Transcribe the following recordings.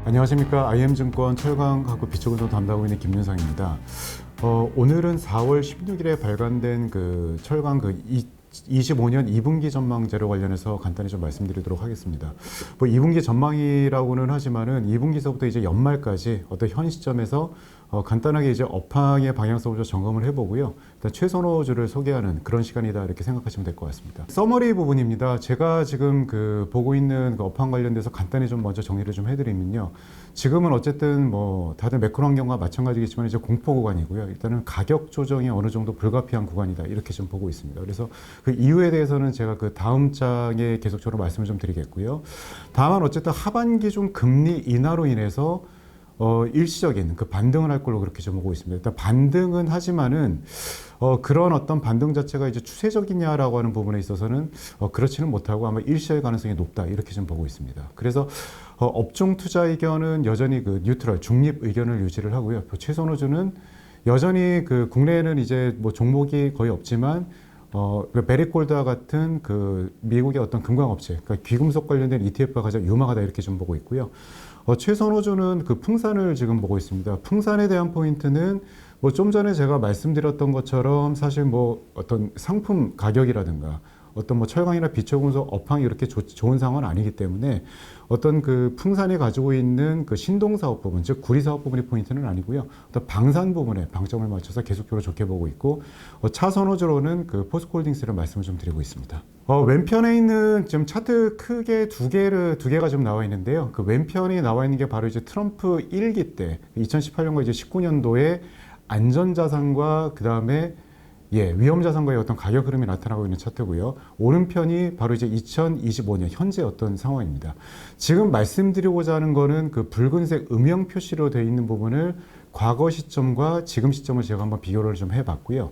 안녕하십니까. IM증권 철강하고 비축운송 담당하고 있는 김윤상입니다. 오늘은 4월 16일에 발간된 그 철강 25년 2분기 전망 자료 관련해서 간단히 좀 말씀드리도록 하겠습니다. 뭐 2분기 전망이라고는 하지만은 2분기서부터 이제 연말까지 어떤 현 시점에서 간단하게 이제 업황의 방향성을 좀 점검을 해보고요. 일단 최선호주를 소개하는 그런 시간이다 이렇게 생각하시면 될 것 같습니다. 서머리 부분입니다. 제가 지금 보고 있는 그 업황 관련돼서 간단히 좀 먼저 정리를 좀 해드리면요. 지금은 어쨌든 뭐 다들 매크로 환경과 마찬가지겠지만 이제 공포 구간이고요. 일단은 가격 조정이 어느 정도 불가피한 구간이다 이렇게 좀 보고 있습니다. 그래서 그 이유에 대해서는 제가 그 다음 장에 계속적으로 말씀을 좀 드리겠고요. 다만 어쨌든 하반기 중 금리 인하로 인해서 일시적인 그 반등을 할 걸로 그렇게 좀 보고 있습니다. 일단 반등은 하지만은 그런 어떤 반등 자체가 이제 추세적이냐라고 하는 부분에 있어서는 그렇지는 못하고 아마 일시적일 가능성이 높다 이렇게 좀 보고 있습니다. 그래서 업종 투자 의견은 여전히 그 뉴트럴 중립 의견을 유지를 하고요. 최선호주는 여전히 그 국내에는 이제 뭐 종목이 거의 없지만 베리골드와 같은 그 미국의 어떤 금광업체, 그러니까 귀금속 관련된 ETF가 가장 유망하다 이렇게 좀 보고 있고요. 최선호주는 그 풍산을 지금 보고 있습니다. 풍산에 대한 포인트는 뭐 좀 전에 제가 말씀드렸던 것처럼 사실 뭐 어떤 상품 가격이라든가 어떤 뭐 철강이나 비철금속 업황이 이렇게 좋은 상황은 아니기 때문에 어떤 그 풍산이 가지고 있는 그 신동사업 부분, 즉 구리사업 부분이 포인트는 아니고요. 어떤 방산 부분에 방점을 맞춰서 계속적으로 좋게 보고 있고, 차선호주로는 그 포스코홀딩스를 말씀을 좀 드리고 있습니다. 왼편에 있는 지금 차트 크게 두 개가 좀 나와 있는데요. 그 왼편이 나와 있는 게 바로 이제 트럼프 1기 때 2018년과 이제 19년도에 안전자산과 그 다음에 위험자산과의 어떤 가격 흐름이 나타나고 있는 차트고요. 오른편이 바로 이제 2025년 현재 어떤 상황입니다. 지금 말씀드리고자 하는 거는 그 붉은색 음영 표시로 되어 있는 부분을 과거 시점과 지금 시점을 제가 한번 비교를 좀 해봤고요.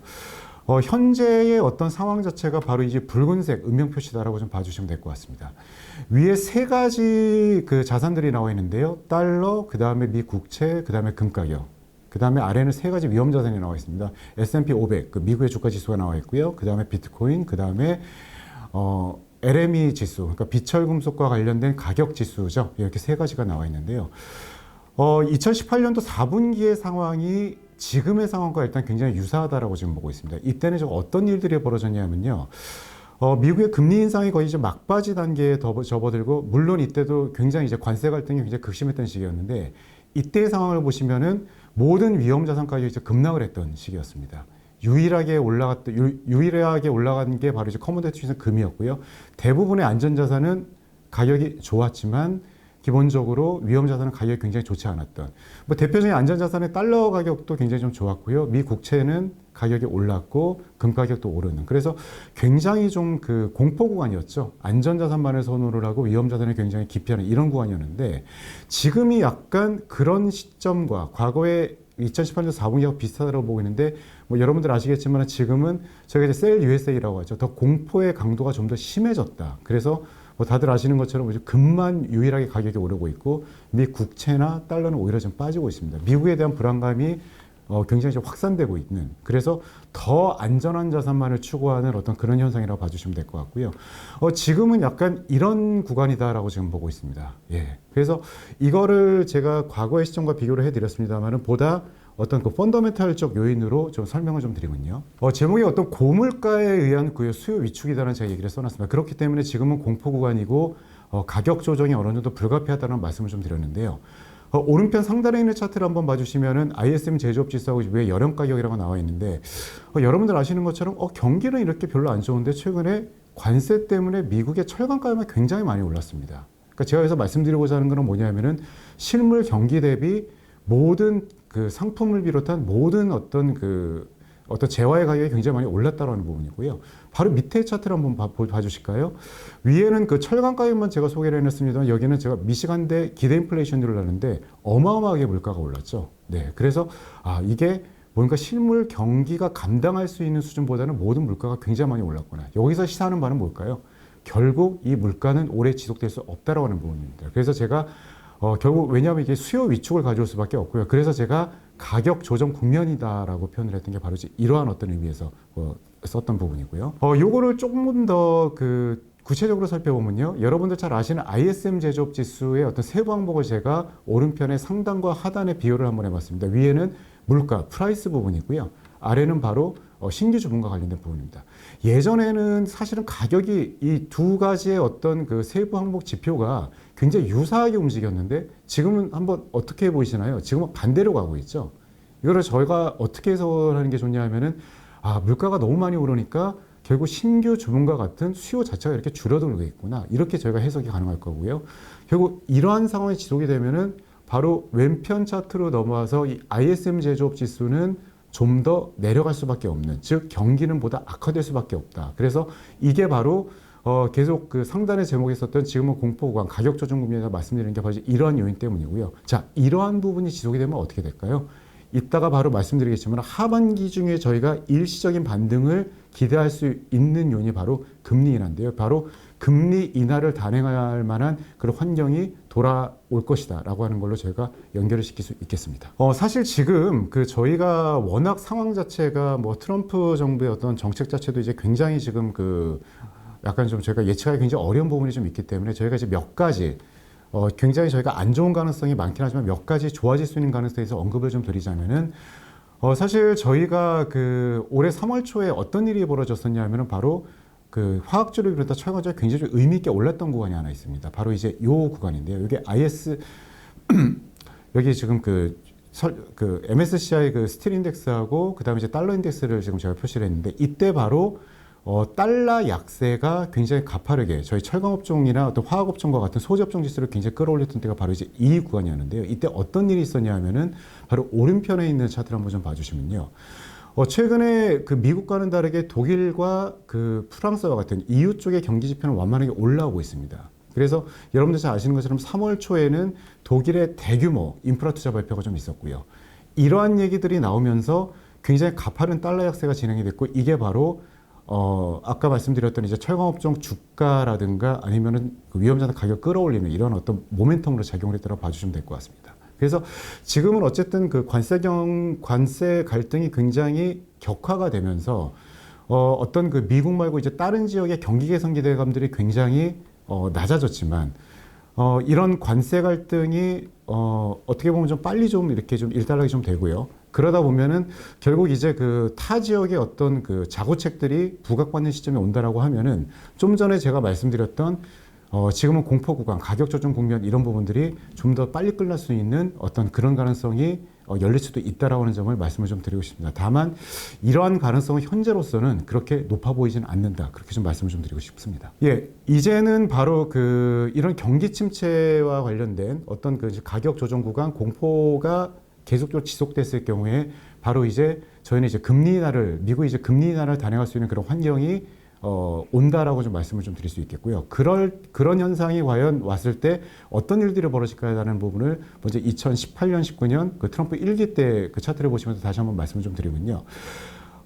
현재의 어떤 상황 자체가 바로 이제 붉은색 음영 표시다라고 좀 봐주시면 될 것 같습니다. 위에 세 가지 그 자산들이 나와 있는데요. 달러, 그 다음에 미 국채, 그 다음에 금 가격. 그 다음에 아래는 세 가지 위험 자산이 나와 있습니다. S&P 500, 그 미국의 주가 지수가 나와 있고요. 그 다음에 비트코인, 그 다음에 LME 지수, 그러니까 비철금속과 관련된 가격 지수죠. 이렇게 세 가지가 나와 있는데요. 2018년도 4분기의 상황이 지금의 상황과 일단 굉장히 유사하다라고 지금 보고 있습니다. 이때는 좀 어떤 일들이 벌어졌냐면요. 미국의 금리 인상이 거의 이제 막바지 단계에 접어들고, 물론 이때도 굉장히 이제 관세 갈등이 굉장히 극심했던 시기였는데, 이때의 상황을 보시면은 모든 위험 자산 가격이 이제 급락을 했던 시기였습니다. 유일하게 올라간 게 바로 이제 커머디티 중에서 금이었고요. 대부분의 안전 자산은 가격이 좋았지만 기본적으로 위험 자산은 가격이 굉장히 좋지 않았던. 뭐 대표적인 안전 자산의 달러 가격도 굉장히 좀 좋았고요. 미 국채는 가격이 올랐고 금 가격도 오르는. 그래서 굉장히 좀 그 공포 구간이었죠. 안전 자산만을 선호를 하고 위험 자산을 굉장히 기피하는 이런 구간이었는데, 지금이 약간 그런 시점과 과거에 2018년 4분기하고 비슷하다고 보고 있는데, 뭐 여러분들 아시겠지만 지금은 저희가 이제 셀 USA라고 하죠. 더 공포의 강도가 좀 더 심해졌다. 그래서 뭐 다들 아시는 것처럼 금만 유일하게 가격이 오르고 있고, 미 국채나 달러는 오히려 좀 빠지고 있습니다. 미국에 대한 불안감이 굉장히 좀 확산되고 있는, 그래서 더 안전한 자산만을 추구하는 어떤 그런 현상이라고 봐주시면 될 것 같고요. 지금은 약간 이런 구간이다라고 지금 보고 있습니다. 그래서 이거를 제가 과거의 시점과 비교를 해드렸습니다만은 보다 어떤 그 펀더멘탈적 요인으로 좀 설명을 좀 드리면요. 제목이 어떤 고물가에 의한 그 수요 위축이다라는 제가 얘기를 써놨습니다. 그렇기 때문에 지금은 공포 구간이고 가격 조정이 어느 정도 불가피하다는 말씀을 좀 드렸는데요. 오른편 상단에 있는 차트를 한번 봐주시면은 ISM 제조업 지수하고 위에 여름 가격이라고 나와 있는데, 여러분들 아시는 것처럼 경기는 이렇게 별로 안 좋은데 최근에 관세 때문에 미국의 철강 가격이 굉장히 많이 올랐습니다. 그러니까 제가 여기서 말씀드리고자 하는 것은 뭐냐면은 실물 경기 대비 모든 그 상품을 비롯한 모든 어떤 재화의 가격이 굉장히 많이 올랐다는 부분이고요. 바로 밑에 차트를 한번 봐주실까요? 위에는 그 철강 가격만 제가 소개를 해놨습니다만, 여기는 제가 미시간대 기대 인플레이션율을 하는데 어마어마하게 물가가 올랐죠. 그래서 이게 뭔가 실물 경기가 감당할 수 있는 수준보다는 모든 물가가 굉장히 많이 올랐구나. 여기서 시사하는 바는 뭘까요? 결국 이 물가는 오래 지속될 수 없다라고 하는 부분입니다. 그래서 제가 결국 왜냐하면 이게 수요 위축을 가져올 수밖에 없고요. 그래서 제가 가격 조정 국면이다라고 표현을 했던 게 바로 이러한 어떤 의미에서 썼던 부분이고요. 요거를 조금 더 구체적으로 살펴보면요. 여러분들 잘 아시는 ISM 제조업 지수의 어떤 세부 항목을 제가 오른편에 상단과 하단의 비교를 한번 해봤습니다. 위에는 물가, 프라이스 부분이고요. 아래는 바로 신규 주문과 관련된 부분입니다. 예전에는 사실은 가격이 이 두 가지의 어떤 그 세부 항목 지표가 굉장히 유사하게 움직였는데 지금은 한번 어떻게 보이시나요? 지금은 반대로 가고 있죠. 이거를 저희가 어떻게 해석하는 게 좋냐 하면은 물가가 너무 많이 오르니까 결국 신규 주문과 같은 수요 자체가 이렇게 줄어들고 있구나. 이렇게 저희가 해석이 가능할 거고요. 결국 이러한 상황이 지속이 되면은 바로 왼편 차트로 넘어와서 이 ISM 제조업 지수는 좀 더 내려갈 수밖에 없는, 즉 경기는 보다 악화될 수밖에 없다. 그래서 이게 바로 계속 그 상단의 제목에 있었던 지금은 공포 구간, 가격 조정 국면에서 말씀드리는 게 바로 이러한 요인 때문이고요. 자, 이러한 부분이 지속이 되면 어떻게 될까요? 이따가 바로 말씀드리겠지만 하반기 중에 저희가 일시적인 반등을 기대할 수 있는 요인이 바로 금리 인하인데요. 바로 금리 인하를 단행할 만한 그런 환경이 돌아올 것이다 라고 하는 걸로 저희가 연결을 시킬 수 있겠습니다. 사실 지금 그 저희가 워낙 상황 자체가 뭐 트럼프 정부의 어떤 정책 자체도 이제 굉장히 지금 그 약간 좀 저희가 예측하기 굉장히 어려운 부분이 좀 있기 때문에 저희가 이제 몇 가지 굉장히 저희가 안 좋은 가능성이 많긴 하지만 몇 가지 좋아질 수 있는 가능성에 대해서 언급을 좀 드리자면은 사실 저희가 그 올해 3월 초에 어떤 일이 벌어졌었냐 하면은 바로 그 화학주를 비롯한 철강주가 굉장히 좀 의미 있게 올랐던 구간이 하나 있습니다. 바로 이제 요 구간인데요. 이게 IS 여기 지금 그 MSCI 그 스틸 인덱스하고 그다음에 이제 달러 인덱스를 지금 제가 표시를 했는데 이때 바로 달러 약세가 굉장히 가파르게 저희 철강업종이나 어떤 화학업종과 같은 소재업종 지수를 굉장히 끌어올렸던 때가 바로 이제 이 구간이었는데요. 이때 어떤 일이 있었냐 하면은 바로 오른편에 있는 차트를 한번 좀 봐주시면요. 최근에 그 미국과는 다르게 독일과 그 프랑스와 같은 EU 쪽의 경기 지표는 완만하게 올라오고 있습니다. 그래서 여러분들 잘 아시는 것처럼 3월 초에는 독일의 대규모 인프라 투자 발표가 좀 있었고요. 이러한 얘기들이 나오면서 굉장히 가파른 달러 약세가 진행이 됐고 이게 바로 아까 말씀드렸던 이제 철강업종 주가라든가 아니면은 그 위험자산 가격 끌어올리는 이런 어떤 모멘텀으로 작용을 했다고 봐주시면 될 것 같습니다. 그래서 지금은 어쨌든 그 관세 갈등이 굉장히 격화가 되면서 어떤 그 미국 말고 이제 다른 지역의 경기 개선 기대감들이 굉장히 낮아졌지만 이런 관세 갈등이 어떻게 보면 좀 빨리 좀 이렇게 좀 일단락이 좀 되고요. 그러다 보면은 결국 이제 그 타 지역의 어떤 그 자구책들이 부각받는 시점이 온다라고 하면은 좀 전에 제가 말씀드렸던 지금은 공포 구간, 가격 조정 국면 이런 부분들이 좀 더 빨리 끝날 수 있는 어떤 그런 가능성이 열릴 수도 있다라고 하는 점을 말씀을 좀 드리고 싶습니다. 다만 이러한 가능성은 현재로서는 그렇게 높아 보이지는 않는다. 그렇게 좀 말씀을 좀 드리고 싶습니다. 예, 이제는 바로 그 이런 경기 침체와 관련된 어떤 그 가격 조정 구간 공포가 계속적으로 지속됐을 경우에 바로 이제 저희는 이제 미국이 이제 금리 인하를 단행할 수 있는 그런 환경이 온다라고 좀 말씀을 좀 드릴 수 있겠고요. 그런 현상이 과연 왔을 때 어떤 일들이 벌어질까라는 부분을 먼저 2018년, 19년 그 트럼프 1기 때 그 차트를 보시면서 다시 한번 말씀을 좀 드리면요.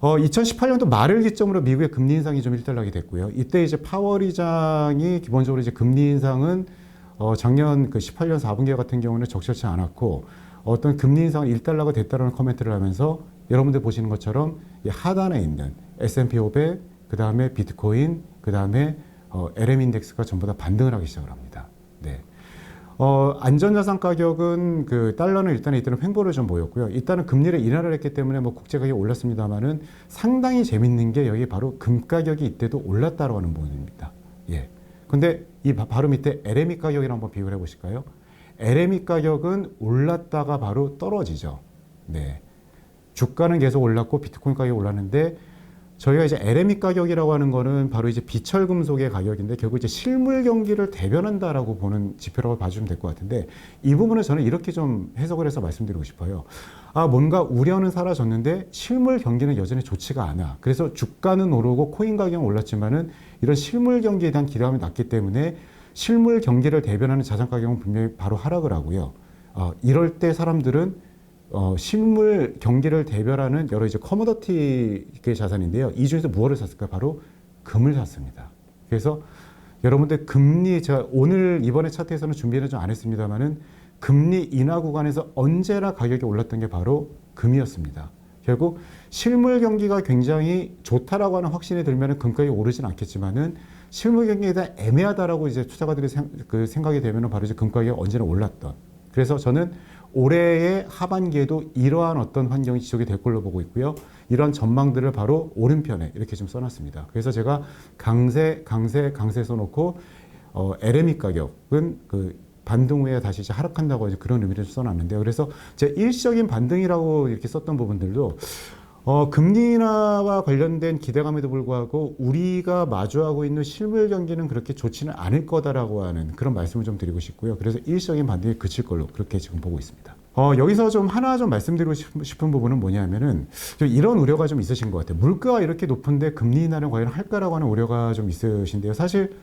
2018년도 말을 기점으로 미국의 금리 인상이 좀 일단락이 됐고요. 이때 이제 파월 의장이 기본적으로 이제 금리 인상은 작년 그 18년 4분기 같은 경우는 적절치 않았고 어떤 금리 인상은 일단락이 됐다라는 코멘트를 하면서 여러분들 보시는 것처럼 이 하단에 있는 S&P 500, 그 다음에 비트코인, 그 다음에 LM 인덱스가 전부 다 반등을 하기 시작을 합니다. 네. 안전자산 가격은 그 달러는 일단 이때는 횡보를 좀 보였고요. 일단은 금리를 인하를 했기 때문에 뭐 국제 가격이 올랐습니다만은 상당히 재밌는 게 여기 바로 금 가격이 이때도 올랐다고 하는 부분입니다. 예. 근데 이 바로 밑에 LME 가격이랑 한번 비교를 해보실까요? LME 가격은 올랐다가 바로 떨어지죠. 네. 주가는 계속 올랐고 비트코인 가격이 올랐는데 저희가 이제 LME 가격이라고 하는 거는 바로 이제 비철금속의 가격인데 결국 이제 실물 경기를 대변한다라고 보는 지표라고 봐주시면 될 것 같은데 이 부분을 저는 이렇게 좀 해석을 해서 말씀드리고 싶어요. 뭔가 우려는 사라졌는데 실물 경기는 여전히 좋지가 않아. 그래서 주가는 오르고 코인 가격은 올랐지만은 이런 실물 경기에 대한 기대감이 낮기 때문에 실물 경기를 대변하는 자산 가격은 분명히 바로 하락을 하고요. 이럴 때 사람들은 실물 경기를 대별하는 여러 이제 커머더티의 자산인데요. 이 중에서 무엇을 샀을까? 바로 금을 샀습니다. 그래서 여러분들 금리, 제가 오늘 이번에 차트에서는 준비는 좀 안 했습니다만은 금리 인하 구간에서 언제나 가격이 올랐던 게 바로 금이었습니다. 결국 실물 경기가 굉장히 좋다라고 하는 확신이 들면 금가격이 오르진 않겠지만은 실물 경기에 대해 애매하다라고 이제 투자가들이 생각이 되면은 바로 이제 금가격이 언제나 올랐던. 그래서 저는 올해의 하반기에도 이러한 어떤 환경이 지속이 될 걸로 보고 있고요. 이런 전망들을 바로 오른편에 이렇게 좀 써놨습니다. 그래서 제가 강세 써놓고 LME 가격은 그 반등 후에 다시 이제 하락한다고 이제 그런 의미를 써놨는데요. 그래서 제 일시적인 반등이라고 이렇게 썼던 부분들도 금리 인하와 관련된 기대감에도 불구하고 우리가 마주하고 있는 실물 경기는 그렇게 좋지는 않을 거다라고 하는 그런 말씀을 좀 드리고 싶고요. 그래서 일시적인 반등이 그칠 걸로 그렇게 지금 보고 있습니다. 여기서 좀 하나 좀 말씀드리고 싶은 부분은 뭐냐면은 좀 이런 우려가 좀 있으신 것 같아요. 물가가 이렇게 높은데 금리 인하는 과연 할까라고 하는 우려가 좀 있으신데요. 사실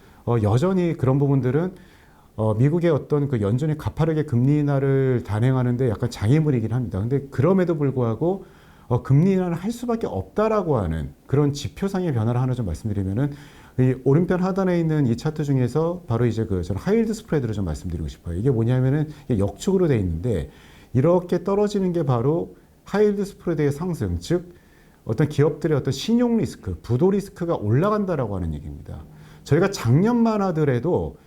여전히 그런 부분들은 미국의 어떤 그 연준이 가파르게 금리 인하를 단행하는데 약간 장애물이긴 합니다. 근데 그럼에도 불구하고 금리 인하를 할 수밖에 없다라고 하는 그런 지표상의 변화를 하나 좀 말씀드리면은 이 오른편 하단에 있는 이 차트 중에서 바로 이제 저는 하이힐드 스프레드를 좀 말씀드리고 싶어요. 이게 뭐냐면은 이게 역축으로 되어 있는데 이렇게 떨어지는 게 바로 하이힐드 스프레드의 상승, 즉 어떤 기업들의 어떤 신용 리스크, 부도 리스크가 올라간다라고 하는 얘기입니다. 저희가 작년만 하더라도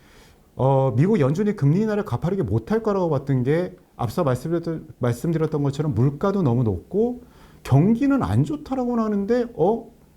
미국 연준이 금리 인하를 가파르게 못할 거라고 봤던 게 앞서 말씀드렸던 것처럼 물가도 너무 높고 경기는 안 좋다라고 하는데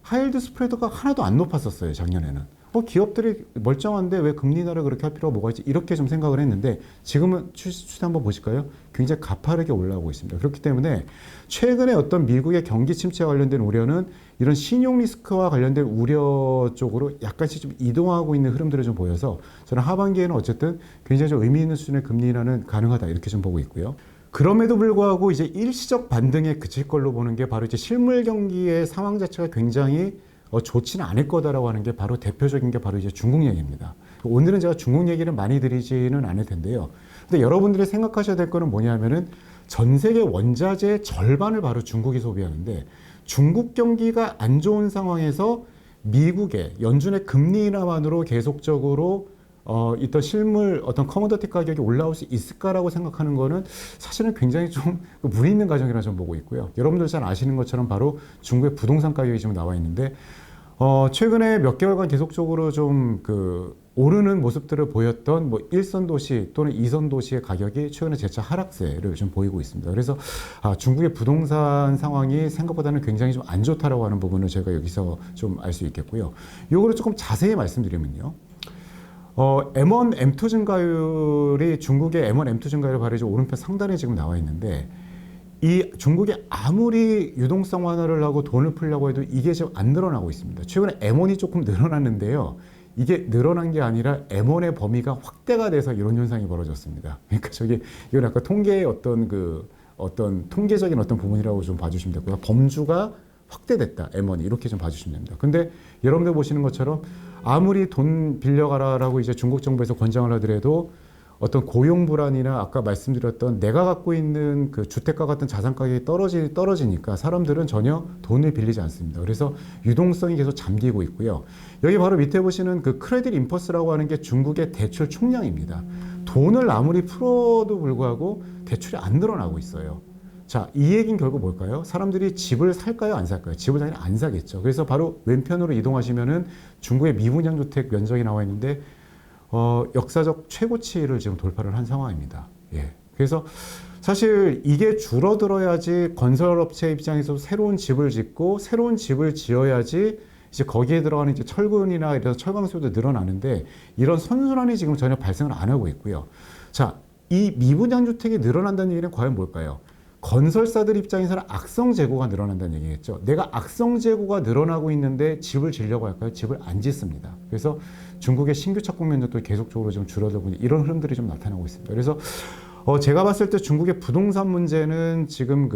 하이힐드 스프레드가 하나도 안 높았었어요, 작년에는. 기업들이 멀쩡한데 왜 금리 인하를 그렇게 할 필요가 뭐가 있지? 이렇게 좀 생각을 했는데 지금은 추세 한번 보실까요? 굉장히 가파르게 올라오고 있습니다. 그렇기 때문에 최근에 어떤 미국의 경기 침체와 관련된 우려는 이런 신용 리스크와 관련된 우려 쪽으로 약간씩 좀 이동하고 있는 흐름들을 좀 보여서 저는 하반기에는 어쨌든 굉장히 좀 의미 있는 수준의 금리 인하는 가능하다 이렇게 좀 보고 있고요. 그럼에도 불구하고 이제 일시적 반등에 그칠 걸로 보는 게 바로 이제 실물 경기의 상황 자체가 굉장히 좋지는 않을 거다라고 하는 게 바로 대표적인 게 바로 이제 중국 얘기입니다. 오늘은 제가 중국 얘기를 많이 드리지는 않을 텐데요. 근데 여러분들이 생각하셔야 될 거는 뭐냐면은 전 세계 원자재 절반을 바로 중국이 소비하는데 중국 경기가 안 좋은 상황에서 미국의 연준의 금리 인하만으로 계속적으로 어떤 실물, 어떤 커머더티 가격이 올라올 수 있을까라고 생각하는 거는 사실은 굉장히 좀 무리 있는 가정이라 좀 보고 있고요. 여러분들 잘 아시는 것처럼 바로 중국의 부동산 가격이 지금 나와 있는데, 최근에 몇 개월간 계속적으로 좀 오르는 모습들을 보였던 뭐 1선 도시 또는 2선 도시의 가격이 최근에 재차 하락세를 좀 보이고 있습니다. 그래서 중국의 부동산 상황이 생각보다는 굉장히 좀 안 좋다라고 하는 부분을 제가 여기서 좀 알 수 있겠고요. 이거를 조금 자세히 말씀드리면요. M1, M2 증가율이 중국의 M1, M2 증가율 바로 이제 오른편 상단에 지금 나와 있는데 이 중국이 아무리 유동성 완화를 하고 돈을 풀려고 해도 이게 지금 안 늘어나고 있습니다. 최근에 M1이 조금 늘어났는데요. 이게 늘어난 게 아니라 M1의 범위가 확대가 돼서 이런 현상이 벌어졌습니다. 그러니까 이건 아까 통계의 어떤 통계적인 어떤 부분이라고 좀 봐주시면 되고요. 범주가 확대됐다. M1이 이렇게 좀 봐주시면 됩니다. 근데 여러분들 보시는 것처럼 아무리 돈 빌려가라라고 이제 중국 정부에서 권장을 하더라도 어떤 고용 불안이나 아까 말씀드렸던 내가 갖고 있는 그 주택가 같은 자산 가격이 떨어지니까 사람들은 전혀 돈을 빌리지 않습니다. 그래서 유동성이 계속 잠기고 있고요. 여기 바로 밑에 보시는 그 크레딧 인퍼스라고 하는 게 중국의 대출 총량입니다. 돈을 아무리 풀어도 불구하고 대출이 안 늘어나고 있어요. 자, 이 얘기는 결국 뭘까요? 사람들이 집을 살까요? 안 살까요? 집을 당연히 안 사겠죠. 그래서 바로 왼편으로 이동하시면은 중국의 미분양 주택 면적이 나와 있는데 역사적 최고치를 지금 돌파를 한 상황입니다. 예. 그래서 사실 이게 줄어들어야지 건설업체 입장에서 새로운 집을 짓고 새로운 집을 지어야지 이제 거기에 들어가는 이제 철근이나 이런 철강 수요도 늘어나는데 이런 선순환이 지금 전혀 발생을 안 하고 있고요. 자, 이 미분양 주택이 늘어난다는 얘기는 과연 뭘까요? 건설사들 입장에서는 악성 재고가 늘어난다는 얘기겠죠. 내가 악성 재고가 늘어나고 있는데 집을 지려고 할까요? 집을 안 짓습니다. 그래서 중국의 신규 착공 면적도 계속적으로 좀 줄어들고 이런 흐름들이 좀 나타나고 있습니다. 그래서 제가 봤을 때 중국의 부동산 문제는 지금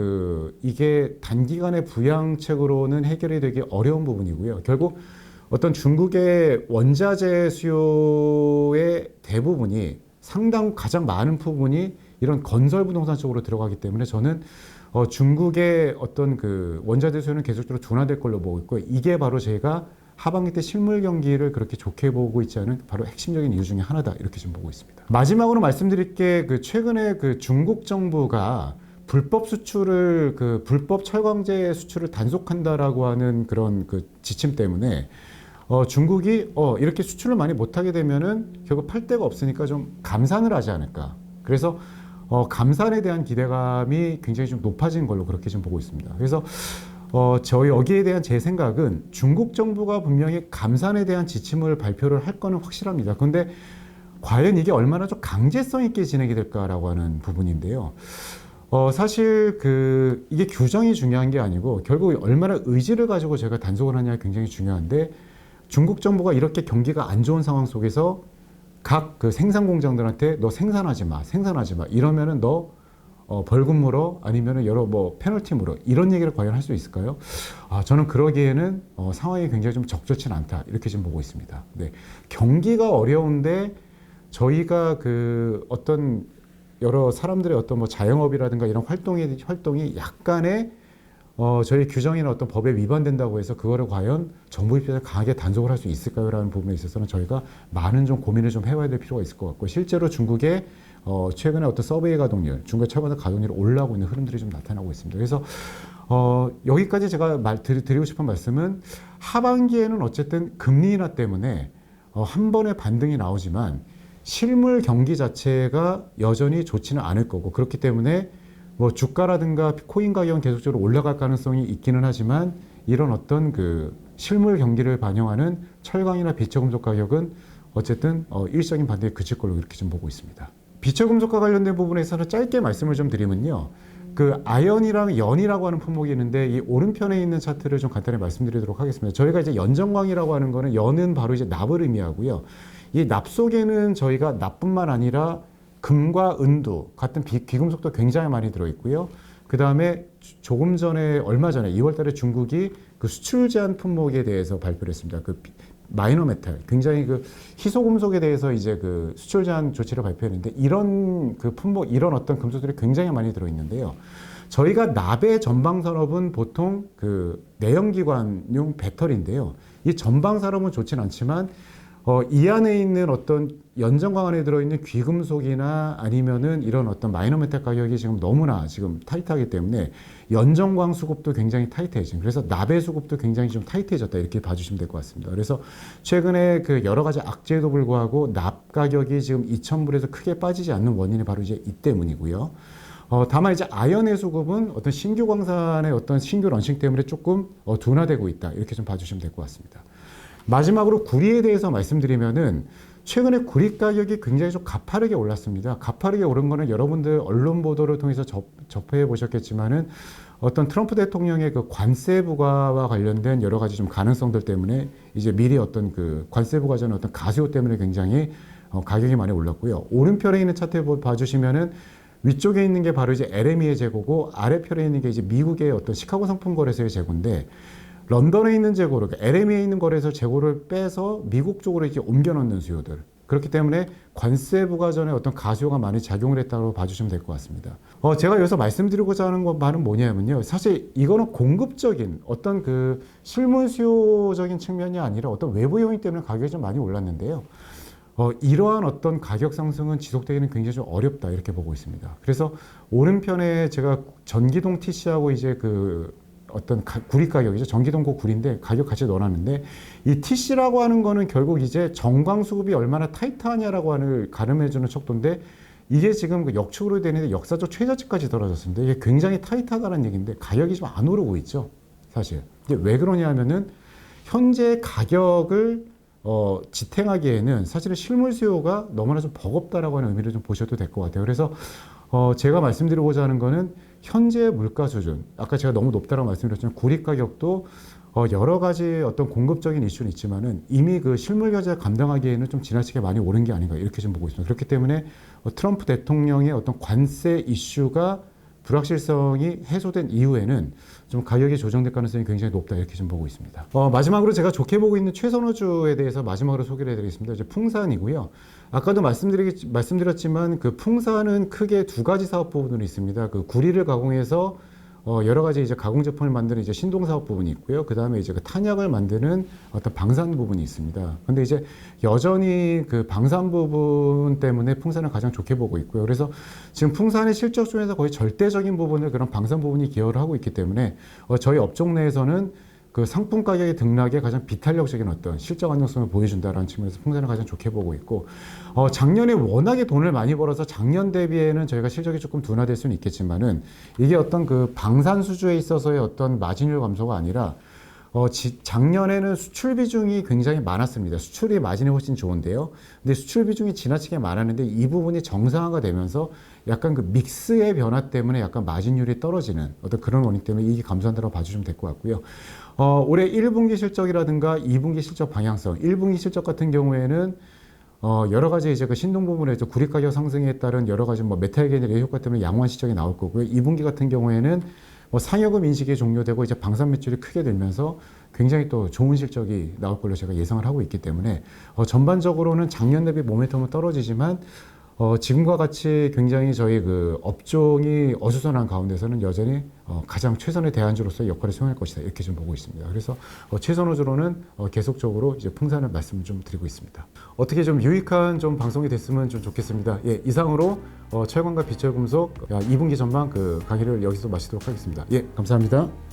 이게 단기간의 부양책으로는 해결이 되기 어려운 부분이고요. 결국 어떤 중국의 원자재 수요의 대부분이 가장 많은 부분이 이런 건설 부동산 쪽으로 들어가기 때문에 저는 중국의 어떤 원자재 수요는 계속적으로 둔화될 걸로 보고 있고 이게 바로 제가 하반기 때 실물 경기를 그렇게 좋게 보고 있지 않은 바로 핵심적인 이유 중에 하나다 이렇게 좀 보고 있습니다. 마지막으로 말씀드릴 게 최근에 중국 정부가 불법 수출을 불법 철강제 수출을 단속한다라고 하는 그런 지침 때문에 중국이 이렇게 수출을 많이 못하게 되면은 결국 팔 데가 없으니까 좀 감산을 하지 않을까. 그래서 감산에 대한 기대감이 굉장히 좀 높아진 걸로 그렇게 좀 보고 있습니다. 그래서 저희 여기에 대한 제 생각은 중국 정부가 분명히 감산에 대한 지침을 발표를 할 거는 확실합니다. 그런데 과연 이게 얼마나 좀 강제성 있게 진행이 될까라고 하는 부분인데요. 사실 이게 규정이 중요한 게 아니고 결국 얼마나 의지를 가지고 제가 단속을 하냐가 굉장히 중요한데 중국 정부가 이렇게 경기가 안 좋은 상황 속에서 각 그 생산 공장들한테 너 생산하지 마 이러면은 너 벌금 물어 아니면은 여러 뭐 페널티 물어 이런 얘기를 과연 할 수 있을까요? 저는 그러기에는 상황이 굉장히 좀 적절치 않다 이렇게 지금 보고 있습니다. 네, 경기가 어려운데 저희가 어떤 여러 사람들의 어떤 뭐 자영업이라든가 이런 활동이 약간의 저희 규정이나 어떤 법에 위반된다고 해서 그거를 과연 정부 입장에서 강하게 단속을 할 수 있을까요? 라는 부분에 있어서는 저희가 많은 좀 고민을 좀 해봐야 될 필요가 있을 것 같고 실제로 중국의 최근에 어떤 서베이 가동률, 중국의 철강 가동률이 올라오고 있는 흐름들이 좀 나타나고 있습니다. 그래서 여기까지 제가 드리고 싶은 말씀은 하반기에는 어쨌든 금리 인하 때문에 한 번의 반등이 나오지만 실물 경기 자체가 여전히 좋지는 않을 거고 그렇기 때문에 뭐 주가라든가 코인 가격은 계속적으로 올라갈 가능성이 있기는 하지만 이런 어떤 실물 경기를 반영하는 철강이나 비처금속 가격은 어쨌든 일시적인 반등에 그칠 걸로 이렇게 좀 보고 있습니다. 비처금속과 관련된 부분에서는 짧게 말씀을 좀 드리면요. 아연이랑 연이라고 하는 품목이 있는데 이 오른편에 있는 차트를 좀 간단히 말씀드리도록 하겠습니다. 저희가 이제 연정광이라고 하는 거는 연은 바로 이제 납을 의미하고요. 이 납 속에는 저희가 납뿐만 아니라 금과 은도 같은 귀금속도 굉장히 많이 들어있고요. 그 다음에 얼마 전에 2월 달에 중국이 수출 제한 품목에 대해서 발표를 했습니다. 마이너 메탈, 굉장히 희소금속에 대해서 이제 수출 제한 조치를 발표했는데 이런 품목, 이런 어떤 금속들이 굉장히 많이 들어있는데요. 저희가 납의 전방 산업은 보통 내연기관용 배터리인데요. 이 전방 산업은 좋진 않지만 이 안에 있는 어떤 연정광 안에 들어있는 귀금속이나 아니면은 이런 어떤 마이너 메탈 가격이 지금 너무나 지금 타이트하기 때문에 연정광 수급도 굉장히 타이트해진. 그래서 납의 수급도 굉장히 좀 타이트해졌다 이렇게 봐주시면 될 것 같습니다. 그래서 최근에 여러 가지 악재에도 불구하고 납 가격이 지금 2,000불에서 크게 빠지지 않는 원인이 바로 이제 이 때문이고요. 다만 이제 아연의 수급은 어떤 신규 광산의 어떤 신규 런칭 때문에 조금 둔화되고 있다 이렇게 좀 봐주시면 될 것 같습니다. 마지막으로 구리에 대해서 말씀드리면은 최근에 구리 가격이 굉장히 좀 가파르게 올랐습니다. 가파르게 오른 거는 여러분들 언론 보도를 통해서 접해 보셨겠지만은 어떤 트럼프 대통령의 관세 부과와 관련된 여러 가지 좀 가능성들 때문에 이제 미리 어떤 관세 부과 전 어떤 가세호 때문에 굉장히 가격이 많이 올랐고요. 오른편에 있는 차트 봐주시면은 위쪽에 있는 게 바로 이제 LME의 재고고 아래편에 있는 게 이제 미국의 어떤 시카고 상품 거래소의 재고인데 런던에 있는 재고를, LME에 있는 거래소 재고를 빼서 미국 쪽으로 이렇게 옮겨 넣는 수요들. 그렇기 때문에 관세 부과 전에 어떤 가수요가 많이 작용을 했다고 봐주시면 될 것 같습니다. 제가 여기서 말씀드리고자 하는 바는 뭐냐면요. 사실 이거는 공급적인 어떤 실물 수요적인 측면이 아니라 어떤 외부 요인 때문에 가격이 좀 많이 올랐는데요. 이러한 어떤 가격 상승은 지속되기는 굉장히 좀 어렵다 이렇게 보고 있습니다. 그래서 오른편에 제가 전기동 TC하고 이제 어떤 구리 가격이죠. 전기동고 구리인데 가격 같이 넣어놨는데 이 TC라고 하는 거는 결국 이제 정광 수급이 얼마나 타이트하냐라고 하는 가늠해주는 척도인데 이게 지금 역축으로 되는데 역사적 최저치까지 떨어졌습니다. 이게 굉장히 타이트하다는 얘기인데 가격이 좀 안 오르고 있죠. 사실. 이게 왜 그러냐 하면은 현재 가격을 지탱하기에는 사실은 실물 수요가 너무나 좀 버겁다라고 하는 의미를 좀 보셔도 될 것 같아요. 그래서 제가 말씀드리고자 하는 거는 현재 물가 수준, 아까 제가 너무 높다라고 말씀드렸지만 구리 가격도 여러 가지 어떤 공급적인 이슈는 있지만은 이미 실물 경제를 감당하기에는 좀 지나치게 많이 오른 게 아닌가 이렇게 좀 보고 있습니다. 그렇기 때문에 트럼프 대통령의 어떤 관세 이슈가 불확실성이 해소된 이후에는 좀 가격이 조정될 가능성이 굉장히 높다 이렇게 좀 보고 있습니다. 마지막으로 제가 좋게 보고 있는 최선호주에 대해서 마지막으로 소개를 해드리겠습니다. 이제 풍산이고요. 아까도 말씀드렸지만 풍산은 크게 두 가지 사업 부분이 있습니다. 구리를 가공해서 여러 가지 이제 가공 제품을 만드는 이제 신동 사업 부분이 있고요. 그 다음에 이제 탄약을 만드는 어떤 방산 부분이 있습니다. 근데 이제 여전히 방산 부분 때문에 풍산을 가장 좋게 보고 있고요. 그래서 지금 풍산의 실적 중에서 거의 절대적인 부분을 그런 방산 부분이 기여를 하고 있기 때문에 저희 업종 내에서는 그 상품 가격의 등락에 가장 비탄력적인 어떤 실적 안정성을 보여준다라는 측면에서 풍산을 가장 좋게 보고 있고, 작년에 워낙에 돈을 많이 벌어서 작년 대비에는 저희가 실적이 조금 둔화될 수는 있겠지만은 이게 어떤 그 방산 수주에 있어서의 어떤 마진율 감소가 아니라 작년에는 수출 비중이 굉장히 많았습니다. 수출이 마진이 훨씬 좋은데요. 근데 수출 비중이 지나치게 많았는데 이 부분이 정상화가 되면서 약간 그 믹스의 변화 때문에 약간 마진율이 떨어지는 어떤 그런 원인 때문에 이익이 감소한다고 봐주시면 될 것 같고요. 올해 1분기 실적이라든가 2분기 실적 방향성, 1분기 실적 같은 경우에는 여러 가지 이제 그 신동 부분에서 구리 가격 상승에 따른 여러 가지 뭐 메탈 게인의 효과 때문에 양호한 실적이 나올 거고요. 2분기 같은 경우에는 상여금 인식이 종료되고 이제 방산 매출이 크게 늘면서 굉장히 또 좋은 실적이 나올 걸로 제가 예상을 하고 있기 때문에 전반적으로는 작년 대비 모멘텀은 떨어지지만 지금과 같이 굉장히 저희 그 업종이 어수선한 가운데서는 여전히 가장 최선의 대안주로서의 역할을 수행할 것이다 이렇게 좀 보고 있습니다. 그래서 최선호주로는 계속적으로 이제 풍산을 말씀을 좀 드리고 있습니다. 어떻게 좀 유익한 좀 방송이 됐으면 좀 좋겠습니다. 예, 이상으로 철강과 비철금속 2분기 전망 그 강의를 여기서 마치도록 하겠습니다. 예, 감사합니다.